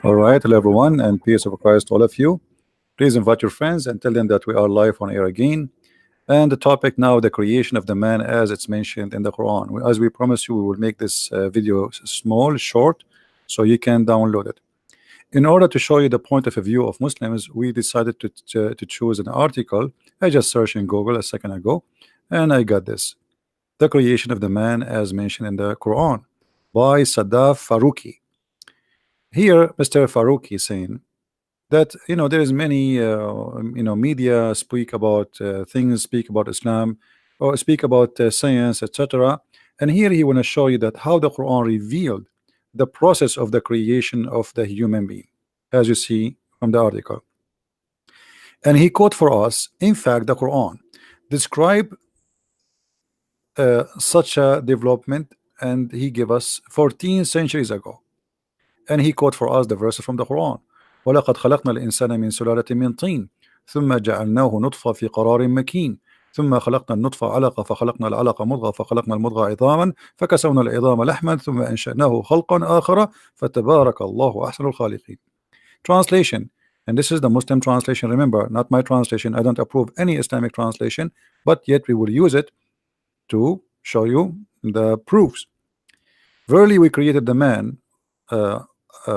All right, hello everyone, and peace of Christ to all of you. Please invite your friends and tell them that we are live on air again. And the topic now, the creation of the man, as it's mentioned in the Quran. As we promised you, we will make this video small, short, so you can download it. In order to show you the point of view of Muslims, we decided to choose an article. I just searched in Google a second ago, and I got this: the creation of the man, as mentioned in the Quran, by Sadaf Faruqi. Here, Mr. Faruqi is saying that there is many media speak about things, speak about Islam, or speak about science, etc. And here he want to show you that how the Quran revealed the process of the creation of the human being, as you see from the article. And he quote for us, in fact, the Quran describe such a development, and he gave us 14 centuries ago. And he quote for us the verses from the Quran. وَلَقَدْ خَلَقْنَا الْإِنسَانَ مِنْ سُلَالَةٍ مِنْ طِينٍ ثُمَّ جَعَلْنَاهُ نُطْفَةً فِي قَرَارٍ مَكِينٍ ثُمَّ خَلَقْنَا النُّطْفَةَ عَلَقَةً فَخَلَقْنَا الْعَلَقَةَ مُضْغَةً فَخَلَقْنَا المضغة عظاما فكسونا العظام لحما ثم أنشأناه خلقا آخر فتبارك الله أحسن الخالقين. Translation, and this is the Muslim translation, remember, not my translation. I don't approve any Islamic translation, but yet we will use it to show you the proofs. Verily we created the man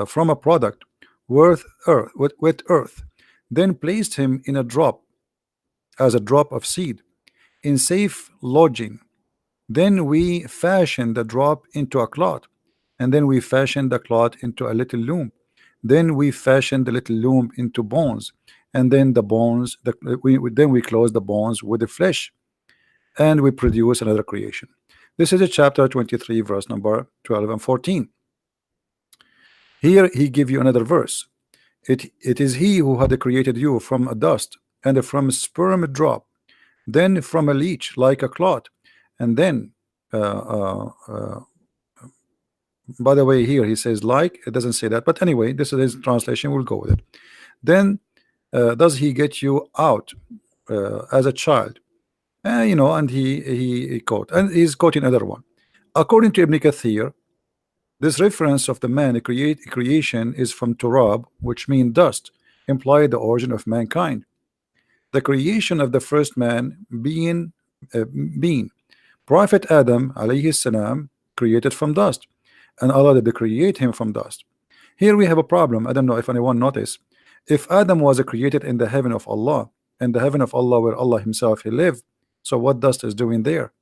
from a product with earth, then placed him in a drop, as a drop of seed, in safe lodging. Then we fashioned the drop into a cloth, and then we fashioned the cloth into a little loom. Then we fashioned the little loom into bones, and then the bones, then we close the bones with the flesh, and we produce another creation. This is a chapter 23, verse number 12 and 14. Here he give you another verse. It is he who had created you from a dust, and from a sperm drop, then from a leech like a clot, and then by the way, here he says like, it doesn't say that, but anyway, this is his translation, we'll go with it. Then does he get you out as a child? And he quote, and he's quoting another one. According to Ibn Kathir, this reference of the man creation is from turab, which means dust, imply the origin of mankind. The creation of the first man being Prophet Adam alayhi salam, created from dust, and Allah did create him from dust. Here we have a problem. I don't know if anyone noticed. If Adam was created in the heaven of Allah, in the heaven of Allah where Allah himself he lived, so what dust is doing there?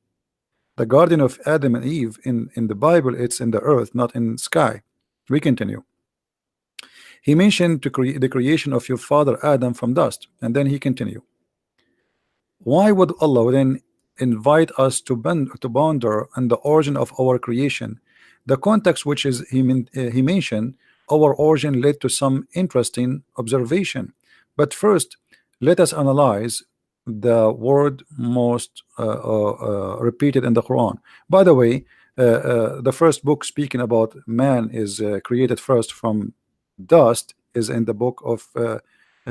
The garden of Adam and Eve in the Bible, it's in the earth, not in sky. We continue. He mentioned the creation of your father Adam from dust, and then he continue. Why would Allah then invite us to ponder on the origin of our creation? The context which is he mentioned our origin led to some interesting observation. But first, let us analyze the word most repeated in the Quran. By the way, the first book speaking about man is created first from dust is in the book of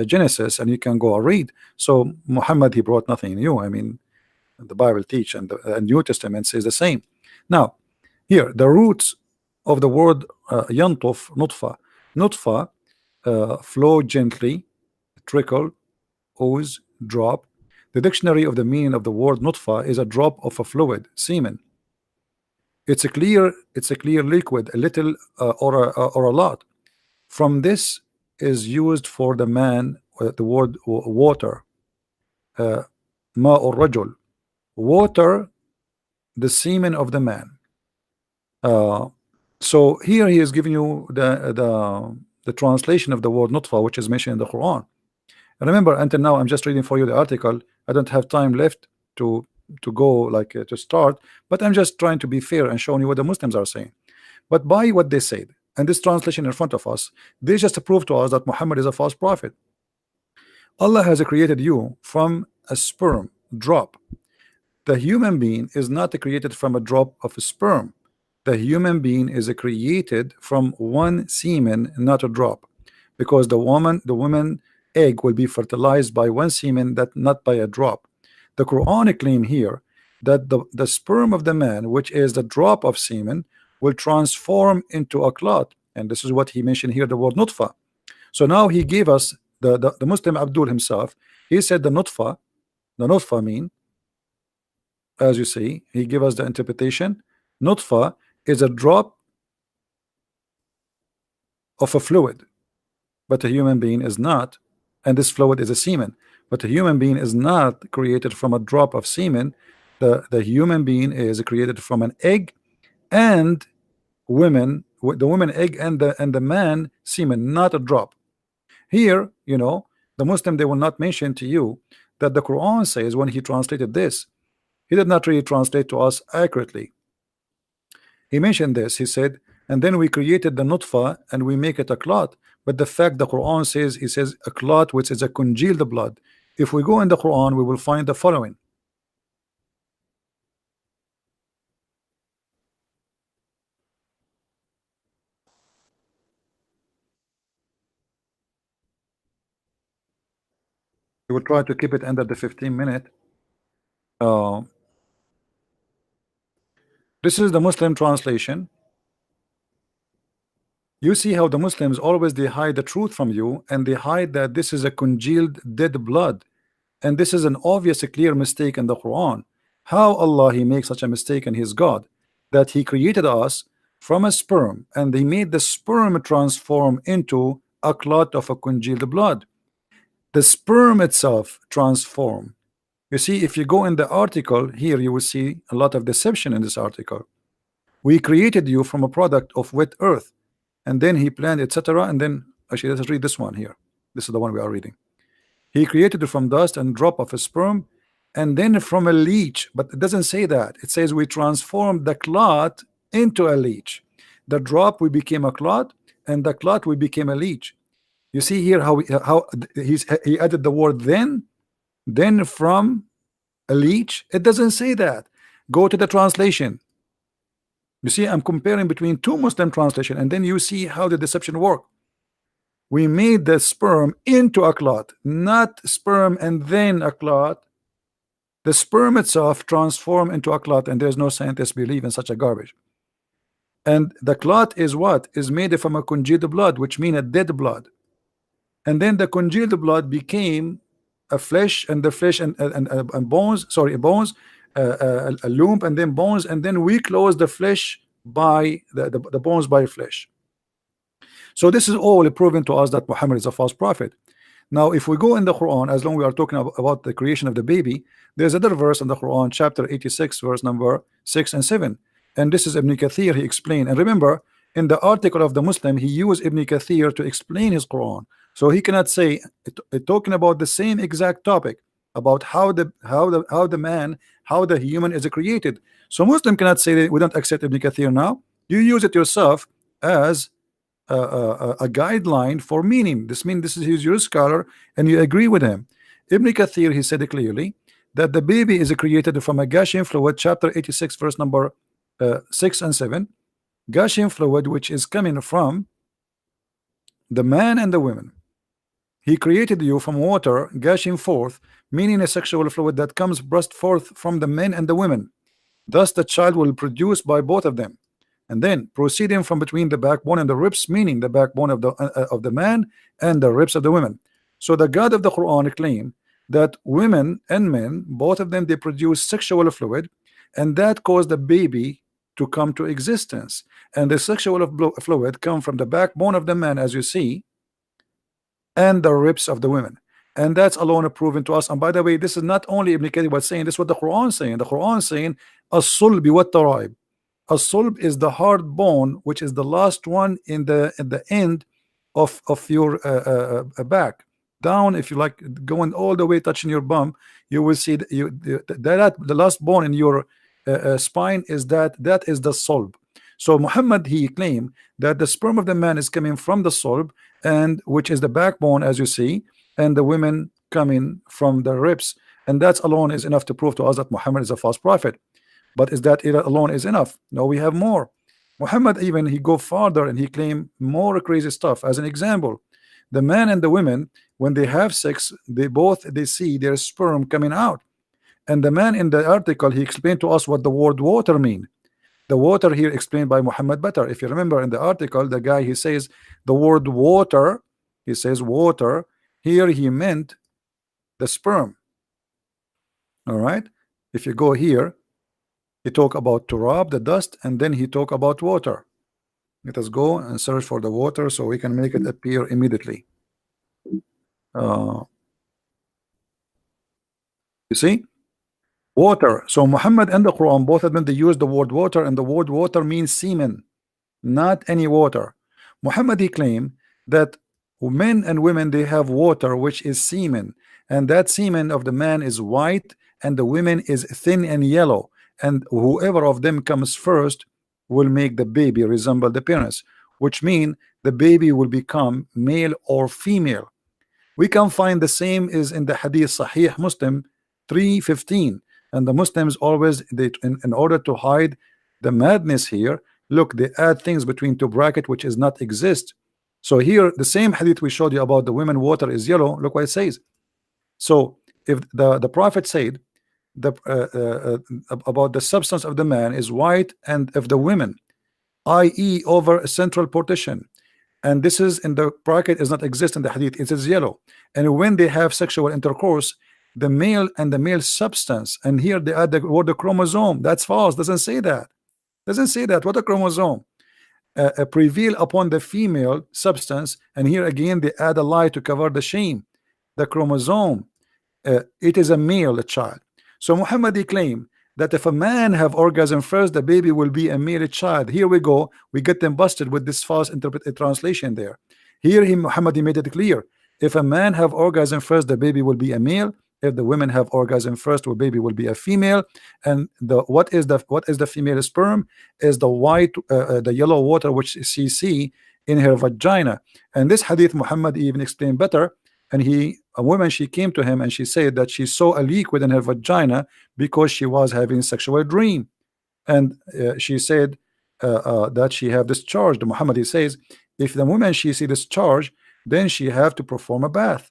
Genesis, and you can go and read. So Muhammad, he brought nothing new. I mean, the Bible teach, and the New Testament says the same. Now here the roots of the word yantuf, nutfa, flow gently, trickle, ooze, drop. The dictionary of the meaning of the word nutfa is a drop of a fluid, semen. It's a clear liquid, a little or a lot. From this is used for the man, the word water, ma'ur rajul, water, the semen of the man. So here he is giving you the translation of the word nutfa, which is mentioned in the Quran. And remember, until now I'm just reading for you the article. I don't have time left to go like to start, but I'm just trying to be fair and showing you what the Muslims are saying. But by what they said, and this translation in front of us, they just prove to us that Muhammad is a false prophet. Allah has created you from a sperm drop. The human being is not created from a drop of a sperm. The human being is created from one semen, not a drop, because the woman egg will be fertilized by one semen, that not by a drop. The Quran claim here that the sperm of the man, which is the drop of semen, will transform into a clot, and this is what he mentioned here, the word nutfa. So now he gave us the Muslim Abdul himself. He said the nutfa mean, as you see, he gave us the interpretation. Nutfa is a drop of a fluid, but a human being is not, and this fluid is a semen, but a human being is not created from a drop of semen. The human being is created from an egg and the woman egg and the man semen, not a drop. Here, the Muslim, they will not mention to you that the Quran says, when he translated this, he did not really translate to us accurately. He mentioned this, he said, and then we created the nutfa and we make it a clot. But the fact the Quran says, he says a clot which is a congealed blood. If we go in the Quran, we will find the following. We will try to keep it under the 15-minute. This is the Muslim translation. You see how the Muslims always they hide the truth from you, and they hide that this is a congealed dead blood, and this is an obvious clear mistake in the Quran. How Allah he makes such a mistake, and His God, that He created us from a sperm, and He made the sperm transform into a clot of a congealed blood. The sperm itself transform. You see, if you go in the article here, you will see a lot of deception in this article. We created you from a product of wet earth, and then He planned, etc. And then, actually, let's read this one here. This is the one we are reading. He created you from dust and drop of a sperm, and then from a leech. But it doesn't say that. It says we transformed the clot into a leech. The drop we became a clot, and the clot we became a leech. You see here how he added the word then from a leech. It doesn't say that. Go to the translation. You see, I'm comparing between two Muslim translation, and then you see how the deception work. We made the sperm into a clot, not sperm and then a clot. The sperm itself transformed into a clot, and there's no scientist believe in such a garbage. And the clot is what? Is made from a congealed blood, which means a dead blood. And then the congealed blood became a flesh, and the flesh and bones, sorry, bones, a lump, and then bones, and then we close the flesh by the bones by flesh. So this is all proven to us that Muhammad is a false prophet. Now, if we go in the Quran, as long we are talking about the creation of the baby, there's another verse in the Quran, chapter 86, verse number 6 and 7. And this is Ibn Kathir, he explained. And remember, in the article of the Muslim, he used Ibn Kathir to explain his Quran. So he cannot say, talking about the same exact topic, about how the human is created. So Muslim cannot say that we don't accept Ibn Kathir now. You use it yourself as a guideline for meaning. This means this is your scholar, and you agree with him. Ibn Kathir, he said clearly that the baby is created from a gushing fluid, chapter 86, verse number 6 and 7. Gushing fluid, which is coming from the man and the women. He created you from water gushing forth, meaning a sexual fluid that comes burst forth from the men and the women. Thus the child will produce by both of them, and then proceeding from between the backbone and the ribs, meaning the backbone of the man and the ribs of the women. So the God of the Quran claimed that women and men, both of them, they produce sexual fluid, and that caused the baby to come to existence. And the sexual fluid come from the backbone of the man, as you see, and the ribs of the women. And that's alone proven to us. And by the way, this is not only Ibn Kathir was saying, this is what the Quran is saying. The Quran is saying, as-sulbi wa taraib. A-sulb is the hard bone, which is the last one in the end of your back. Down, if you like, going all the way touching your bum, you will see that the last bone in your spine is that is the sulb. So Muhammad, he claimed that the sperm of the man is coming from the sulb, and which is the backbone, as you see, and the women coming from the ribs, and that alone is enough to prove to us that Muhammad is a false prophet. But is that alone is enough? No, we have more. Muhammad even he go farther, and he claim more crazy stuff. As an example, the man and the women, when they have sex, they see their sperm coming out. And the man in the article, he explained to us what the word water mean. The water here explained by Muhammad better. If you remember in the article, the guy, he says the word water, he says water. Here he meant the sperm. All right. If you go here, he talk about turab, the dust, and then he talk about water. Let us go and search for the water so we can make it appear immediately. You see, water. So Muhammad and the Quran, both of them, they use the word water, and the word water means semen, not any water. Muhammad, he claimed that men and women, they have water which is semen, and that semen of the man is white and the women is thin and yellow, and whoever of them comes first will make the baby resemble the parents, which mean the baby will become male or female. We can find the same is in the hadith Sahih Muslim 315, and the Muslims always, they in order to hide the madness here, look, they add things between two bracket which is not exist. So here the same hadith we showed you about the women water is yellow, look what it says. So if the prophet said the about the substance of the man is white, and of the women, i.e. over a central partition, and this is in the bracket is not exist in the hadith, it is yellow, and when they have sexual intercourse, the male and the male substance, and here they add the word the chromosome. That's false, doesn't say that, doesn't say that. What a chromosome? Prevail upon the female substance, and here again they add a lie to cover the shame. The chromosome, it is a male child. So Muhammad claimed that if a man have orgasm first, the baby will be a male child. Here we go, we get them busted with this false translation there. Here Muhammad made it clear, if a man have orgasm first, the baby will be a male. If the women have orgasm first, the baby will be a female. And the what is the female sperm is the white, the yellow water which she see in her vagina. And this hadith Muhammad even explained better. And a woman, she came to him and she said that she saw a liquid in her vagina because she was having sexual dream, and she said that she have discharged. Muhammad, he says, if the woman she see discharge, then she have to perform a bath.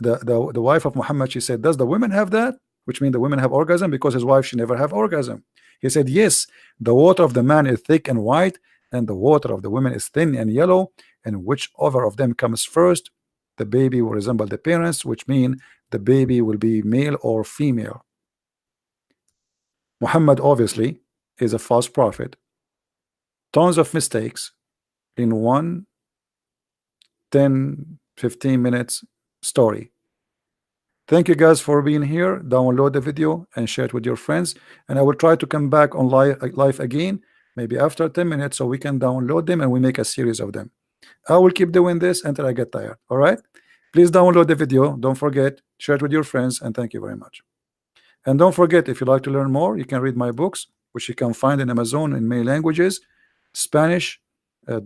The wife of Muhammad, she said, does the women have that? Which means the women have orgasm, because his wife, she never have orgasm. He said, yes, the water of the man is thick and white, and the water of the women is thin and yellow, and whichever of them comes first, the baby will resemble the parents, which mean the baby will be male or female. Muhammad obviously is a false prophet. Tons of mistakes in 1, 10, 15 minutes story. Thank you guys for being here. Download the video and share it with your friends, and I will try to come back on live again, maybe after 10 minutes, so we can download them and we make a series of them. I will keep doing this until I get tired. All right, please download the video, don't forget, share it with your friends, and thank you very much. And don't forget, if you'd like to learn more, you can read my books, which you can find in Amazon in many languages: Spanish,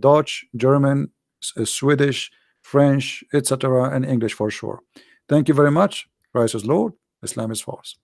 Dutch, German, Swedish, French, etc., and English for sure. Thank you very much. Christ is Lord, Islam is false.